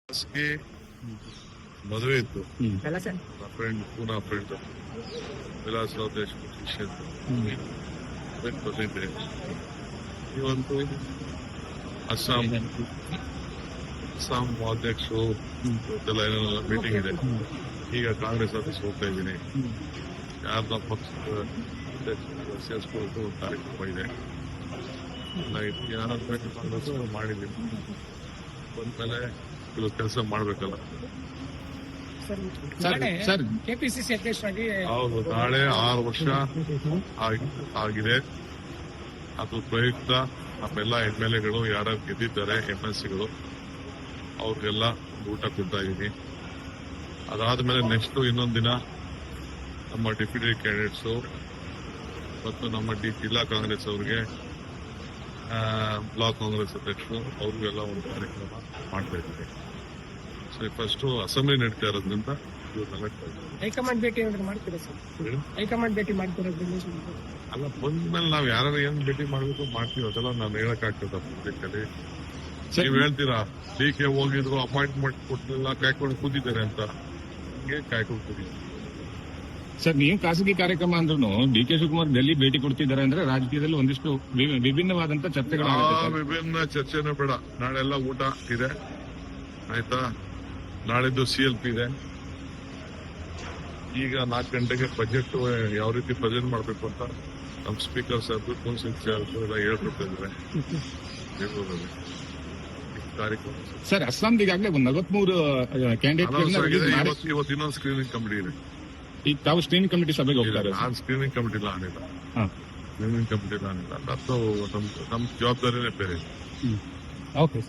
ಗೆ ಮದುವೆ ಇತ್ತು. ಅಲ್ಲ ಸರ್ ನನ್ನ ಫ್ರೆಂಡ್ ಪೂನಾ ಫ್ರೆಂಡ್ ವಿಲಾಸರಾವ್ ದೇಶಮುಖ್ ಶಿಷ್ಯ ಬಂದಿದ್ದೆ. ಇವತ್ತು ಅಸ್ಸಾಂ ಅಧ್ಯಕ್ಷರು ಇವತ್ತೆಲ್ಲ ಏನೆಲ್ಲ ಮೀಟಿಂಗ್ ಇದೆ. ಈಗ ಕಾಂಗ್ರೆಸ್ ಆಫೀಸ್ ಹೋಗ್ತಾ ಇದ್ದೀನಿ. ಯಾರ್ದ ಪಕ್ಷದ ಸೇರಿಸ್ಕೊಳ್ತು ಒಂದು ಕಾರ್ಯಕ್ರಮ ಇದೆ. ಯಾರು ಕಾಂಗ್ರೆಸ್ ಮಾಡಿದ್ದೀನಿ. ಬಂದ್ಮೇಲೆ ಕೆಲವು ಕೆಲಸ ಮಾಡ್ಬೇಕಲ್ಲ. ಸರ್ ಕೆಪಿಸಿಸಿ ಅಧ್ಯಕ್ಷರಾಗಿ ಹೌದು, ನಾಳೆ 6 ವರ್ಷ ಆಗಿದೆ. ಅದು ಪ್ರಯುಕ್ತ ನಮ್ಮೆಲ್ಲ MLAಗಳು ಯಾರ್ಯಾರು ಗೆದ್ದಿದ್ದಾರೆ, MLCಗಳು ಅವ್ರಿಗೆಲ್ಲ ಊಟ ಕೊಡ್ತಾ ಇದ್ದೀನಿ. ಅದಾದ್ಮೇಲೆ ನೆಕ್ಸ್ಟ್ ಇನ್ನೊಂದು ದಿನ ನಮ್ಮ ಡೆಪ್ಯೂಟಿ ಕ್ಯಾಂಡಿಡೇಟ್ಸು ಮತ್ತು ನಮ್ಮ ಜಿಲ್ಲಾ ಕಾಂಗ್ರೆಸ್ ಅವ್ರಿಗೆ, ಬ್ಲಾಕ್ ಕಾಂಗ್ರೆಸ್ ಅಧ್ಯಕ್ಷರು ಅವ್ರಿಗೆಲ್ಲ ಒಂದು ಕಾರ್ಯಕ್ರಮ ಮಾಡ್ತಾ ಇದ್ದೀನಿ. ಫಸ್ಟ್ ಅಸೆಂಬ್ಲಿ ನಡೀತಾ ಇರೋದ್ರಿಂದ ಹೈಕಮಾಂಡ್ ಭೇಟಿ ಮಾಡ್ತೀರಾ ಸರ್? ಹೈಕಮಾಂಡ್ ಭೇಟಿ ಮಾಡ್ತಿರೋದ್ರಿಂದ ಅಲ್ಲ, ಬಂದ್ಮೇಲೆ ನಾವ್ ಯಾರು ಏನ್ ಭೇಟಿ ಮಾಡ್ಬೇಕು ಮಾಡ್ತೀವಿ. ಅದೆಲ್ಲ ನಾನು ಹೇಳಕ್ಕಾಗ್ತದ ಪಬ್ಲಿಕಲ್ಲಿ. ನೀವ್ ಹೇಳ್ತೀರಾ DK ಹೋಗಿದ್ರು, ಅಪಾಯಿಂಟ್ಮೆಂಟ್ ಕೊಟ್ಟಿಲ್ಲ, ಕಾಯ್ಕೊಂಡು ಕೂತಿದ್ದಾರೆ ಅಂತ. ಹಂಗೆ ಕಾಯ್ಕೊಂಡು ಕೂತಿದ್ದಾರೆ ಸರ್. ನೀವು ಖಾಸಗಿ ಕಾರ್ಯಕ್ರಮ ಅಂದ್ರೂ DK ಶಿವಕುಮಾರ್ ಡೆಲ್ಲಿ ಭೇಟಿ ಕೊಡ್ತಿದ್ದಾರೆ ಅಂದ್ರೆ ರಾಜಕೀಯದಲ್ಲಿ ಒಂದಿಷ್ಟು ವಿಭಿನ್ನವಾದಂತ ಚರ್ಚೆಗಳು. ವಿಭಿನ್ನ ಚರ್ಚೆನೂ ಬೇಡ. ನಾಳೆಲ್ಲ ಊಟ ಇದೆ, ಆಯ್ತಾ. ನಾಳಿದ್ದು CLP ಇದೆ. ಈಗ 4 ಗಂಟೆಗೆ ಬಜೆಟ್ ಯಾವ ರೀತಿ ಪ್ರೆಸೆಂಟ್ ಮಾಡಬೇಕು ಅಂತ ನಮ್ಮ ಸ್ಪೀಕರ್ ಸಾಹೇಬ್, ಕೌನ್ಸಿಲ್ ಸಾಹೇಬ್ ಎಲ್ಲ ಹೇಳ್ಕೊಡ್ತಿದ್ದಾರೆ ಬೆಂಗಳೂರಲ್ಲಿ ಕಾರ್ಯಕ್ರಮ. ಸರ್, ಅಸ್ಸಾಂಗೆ ಈಗಾಗಲೇ 43 ಕ್ಯಾಂಡಿಡೇಟ್ ಇವತ್ತು ಇನ್ನೊಂದು ಸ್ಕ್ರೀನಿಂಗ್ ಕಮಿಟಿ ಇದೆ. ಈಗ ತಾವು ಸ್ಕ್ರೀನಿಂಗ್ ಕಮಿಟಿ ಸಭೆಗೆ ಹೋಗ್ತಾರೆ. ನಾನು ಸ್ಕ್ರೀನಿಂಗ್ ಕಮಿಟಿ ಆನಿಲ್ಲ. ಸ್ಕ್ರೀನಿಂಗ್ ಕಮಿಟಿ ಆನಿಲ್ಲ. ಅದು ನಮ್ಮ ಜವಾಬ್ದಾರಿನೇ ಬೇರೆ. ಓಕೆ.